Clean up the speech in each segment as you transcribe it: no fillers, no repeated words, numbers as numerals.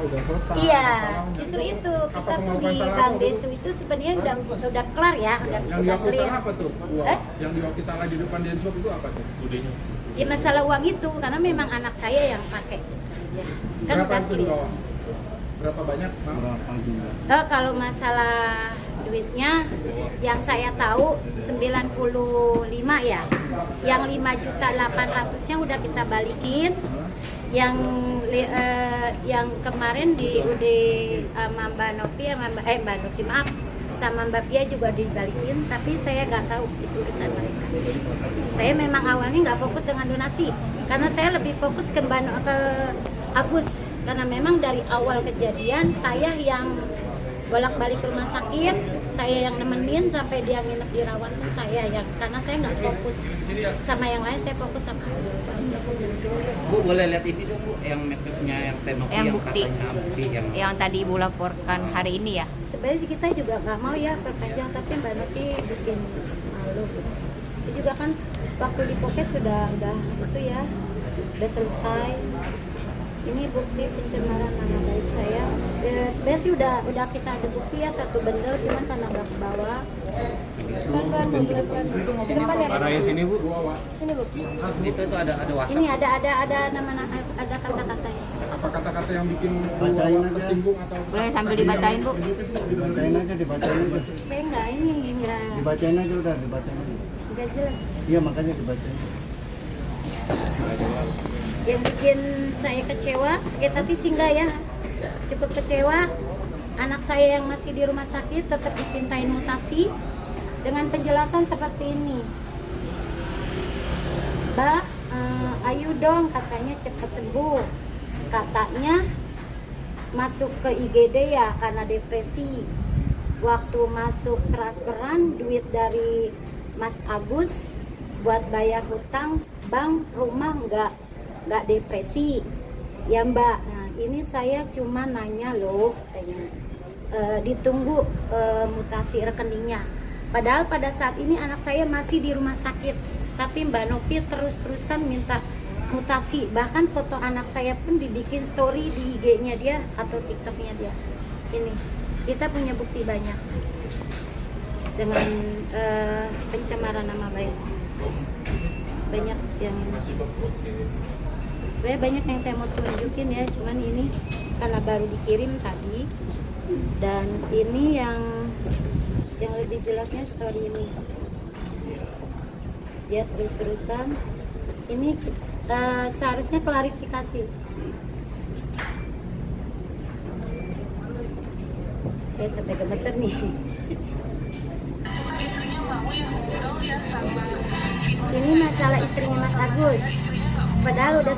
Udah selesai. Iya, justru itu kita tuh di Bang Desu itu sebenarnya udah kelar ya, yang udah diakui clear. salah apa tuh? Yang diakui salah di depan Densus itu apa tuh? Ya masalah uang itu karena memang anak saya yang pakai aja. Kan Berapa udah itu di clear. bawah? Berapa banyak? Bang? Berapa juga? Kalau masalah duitnya yang saya tahu 95 ya. Yang 5.800.000-nya udah kita balikin. Yang kemarin di UD sama Mbak Nopi Mbak Nopi maaf sama Mbak Pia juga dibalikin, tapi saya nggak tahu itu urusan mereka. Saya memang awalnya nggak fokus dengan donasi karena saya lebih fokus ke Agus karena memang dari awal kejadian saya yang bolak-balik ke rumah sakit, saya yang nemenin sampai dia nginep di rawat pun saya yang karena saya nggak fokus sama yang lain, saya fokus sama Agus. Bu, boleh lihat ini dong Bu, yang medsosnya yang Tenopi yang bukti katanya bukti yang tadi Ibu laporkan hari ini ya. Sebenarnya kita juga nggak mau ya perpanjang, tapi Mbak Novi bikin malu. Itu juga kan waktu di Pokes sudah itu ya, udah selesai. Ini bukti pencemaran nama baik saya. Sebenarnya sih udah kita ada bukti ya satu bendel, cuman karena nggak ke bawah. Pelan-pelan. Di depan ya. Arahin sini Bu. Sini Bu. itu ada WhatsApp. Ini ada nama ada kata-katanya. Apa kata-kata yang bikin Bacain aja. tersinggung atau Boleh sambil dibacain Bu. Dibacain aja. Saya nggak Dibacain aja udah, dibacain aja. nggak jelas. Iya makanya dibacain. Yang bikin saya kecewa, sakit hati sih enggak ya, cukup kecewa. Anak saya yang masih di rumah sakit tetap dipintain mutasi dengan penjelasan seperti ini. Mbak, ayo dong katanya cepat sembuh. Katanya masuk ke IGD ya karena depresi. Waktu masuk transferan duit dari Mas Agus buat bayar hutang bank rumah nggak depresi ya Mbak. Nah ini saya cuma nanya loh katanya, ditunggu mutasi rekeningnya, padahal pada saat ini anak saya masih di rumah sakit, tapi Mbak Nopi terus-terusan minta mutasi, bahkan foto anak saya pun dibikin story di IG-nya dia atau TikTok-nya dia. Ini kita punya bukti banyak dengan pencemaran nama baik, banyak yang banyak yang saya mau tunjukin ya, cuman ini karena baru dikirim tadi, dan ini yang lebih jelasnya story ini ya terus-terusan. Ini seharusnya klarifikasi. Saya sampai gemeter nih. Ini masalah istrinya Mas Agus. Padahal udah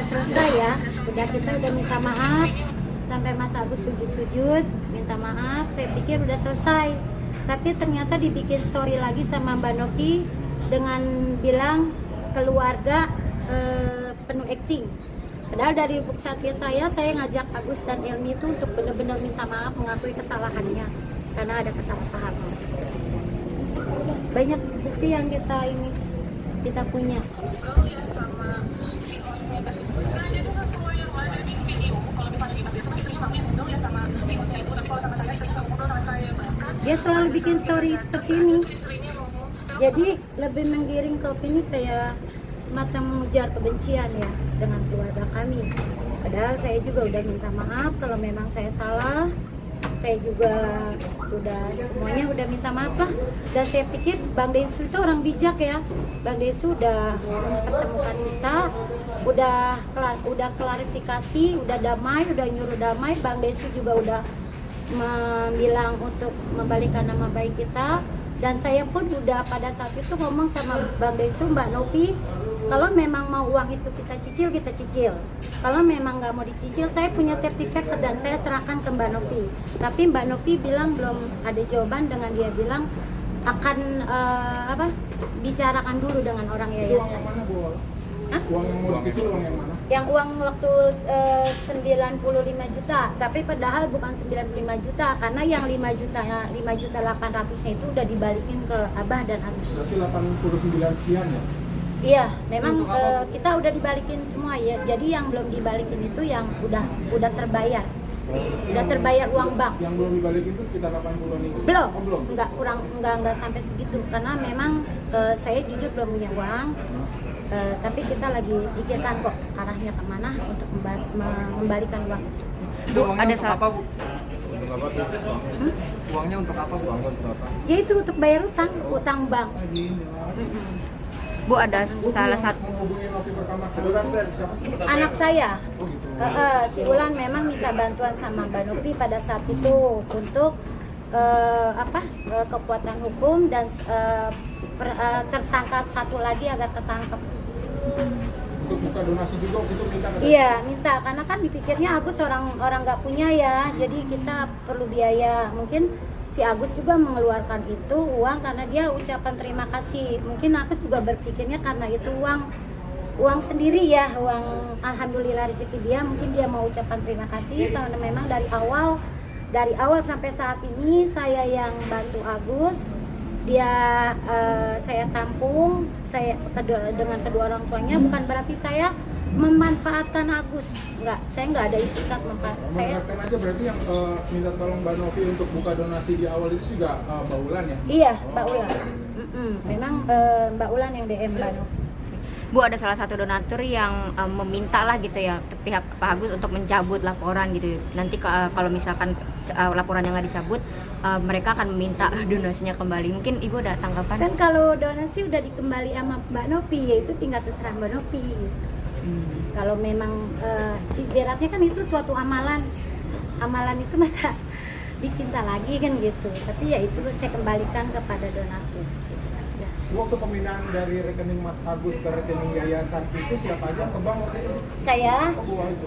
selesai ya, kita udah minta maaf sampai Mas Agus sujud minta maaf. Saya pikir udah selesai, tapi ternyata dibikin story lagi sama Mbak Nopi dengan bilang keluarga penuh acting. Padahal dari lubuk hati saya ngajak Agus dan Elmi itu untuk benar-benar minta maaf, mengakui kesalahannya karena ada kesalahpahaman. Banyak bukti yang kita punya. Dia selalu bikin story seperti ini, jadi lebih menggiring ke opini kayak semacam mengejar kebencian ya dengan keluarga kami. Padahal saya juga udah minta maaf kalau memang saya salah. Saya juga semuanya udah minta maaf lah. Dan saya pikir Bang Desu itu orang bijak ya. Bang Desu udah mempertemukan kita, udah klarifikasi, udah damai, udah nyuruh damai. Bang Desu juga udah bilang untuk membalikan nama baik kita. Dan saya pun udah pada saat itu ngomong sama Bang Desu, Mbak Nopi, kalau memang mau uang itu kita cicil. Kalau memang nggak mau dicicil, saya punya sertifikat dan saya serahkan ke Mbak Nopi. Tapi Mbak Nopi bilang belum ada jawaban, dengan dia bilang akan bicarakan dulu dengan orang yayasan. Uang yang mana, Bu? Uang yang mau dicicil, uang yang mana? Yang uang waktu 95 juta, tapi padahal bukan 95 juta karena yang 5.800.000 itu udah dibalikin ke Abah dan Agus. Berarti 89 sekian ya? Iya, memang kita udah dibalikin semua ya. Jadi yang belum dibalikin itu yang udah terbayar. Udah terbayar uang bank. Yang belum dibalikin itu sekitar 80 nih? Belum, Oh, belum? enggak sampai segitu karena memang saya jujur belum punya uang. Tapi kita lagi pikirkan kok arahnya kemana untuk mengembalikan uang. Bu, ada salah. Apa, Bu? Untuk apa tuh? Uangnya untuk apa, Bu? Uangnya untuk apa? Ya itu untuk bayar utang bank. Bu, ada salah satu. Menghubungi Novi pertama kali siapa sih? Anak saya, Oh gitu. si Ulan memang minta bantuan sama Mbak Novi pada saat itu untuk kekuatan hukum dan tersangka satu lagi agar tertangkap. Untuk buka donasi juga itu minta ke Iya, minta karena kan dipikirnya Agus orang nggak punya ya, jadi kita perlu biaya. Mungkin si Agus juga mengeluarkan itu uang karena dia ucapan terima kasih. Mungkin Agus juga berpikirnya karena itu uang sendiri ya, uang alhamdulillah rezeki dia. Mungkin dia mau ucapan terima kasih karena memang dari awal sampai saat ini saya yang bantu Agus. Dia saya tampung, dengan kedua orang tuanya, bukan berarti saya memanfaatkan Agus. Saya nggak ada itikat saya. Menegaskan aja berarti yang minta tolong Mbak Novi untuk buka donasi di awal itu juga Mbak Ulan ya? Iya, Mbak Ulan. Memang Mbak Ulan yang DM Mbak Novi. Bu, ada salah satu donatur yang meminta lah gitu ya pihak Pak Agus untuk mencabut laporan gitu. Nanti kalau misalkan laporannya nggak dicabut, mereka akan meminta donasinya kembali. Mungkin Ibu ada tanggapan? Kan kalau donasi udah dikembali sama Mbak Novi, yaitu tinggal terserah Mbak Novi. Gitu. Kalau memang ibaratnya kan itu suatu amalan itu masa dicinta lagi kan gitu. Tapi ya itu saya kembalikan kepada donatur. Gitu aja. Waktu pemindahan dari rekening Mas Agus ke rekening yayasan itu siapa aja ke bank waktu itu? Saya Oh, Bu itu.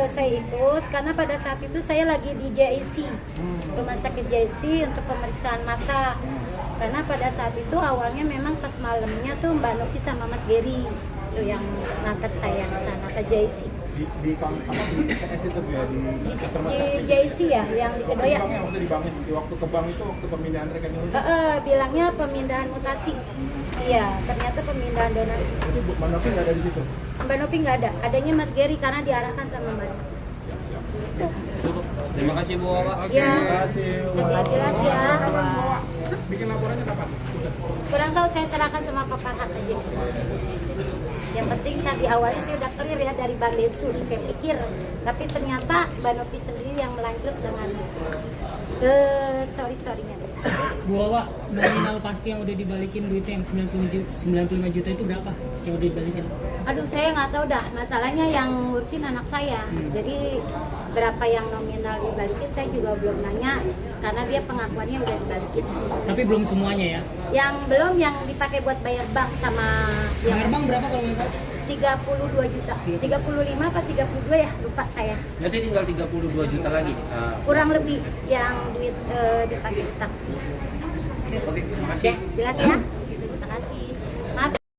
saya ikut karena pada saat itu saya lagi di JIC, rumah sakit JIC untuk pemeriksaan mata. Karena pada saat itu awalnya memang pas malamnya tuh Mbak Novi sama Mas Geri itu yang nganter saya ke sana ke JIC. Di TS itu ya di rumah Di sakit. JIC ya, yang di Waktu Kedoya. di banknya, waktu di banknya, di waktu ke bank itu waktu pemindahan rekening itu. Bilangnya pemindahan mutasi. Iya, ternyata pemindahan donasi. Itu Bu, Mbak Novi nggak ada di situ. Mbak Novi nggak ada, adanya Mas Geri karena diarahkan sama Mbak Novi. Terima kasih Bu Wawa. Ya, Terima kasih. lebih jelas ya. Kapan bawa? Bikin laporannya kapan? Kurang tahu, saya serahkan sama Pak Farhat aja. Yang penting tadi awalnya saya udah clear ya dari Bang Densu, saya pikir. Tapi ternyata Mbak Novi sendiri yang melanjut dengan story-storynya. Bu Wawa, nominal pasti yang udah dibalikin duitnya yang 95 juta itu berapa yang udah dibalikin? Aduh, saya nggak tahu dah. Masalahnya yang ngurusin anak saya. Jadi berapa yang nominal dibalikin saya juga belum nanya karena dia pengakuannya udah dibalikin. Tapi belum semuanya ya? Yang belum yang dipakai buat bayar bank sama yang Bayar bank berapa kalau nggak salah? 32 juta. 35 apa 32 ya? Lupa saya. Nanti tinggal 32 juta lagi. Kurang lebih yang duit dipakai utang. Oke, makasih. Jelas ya? Terima kasih.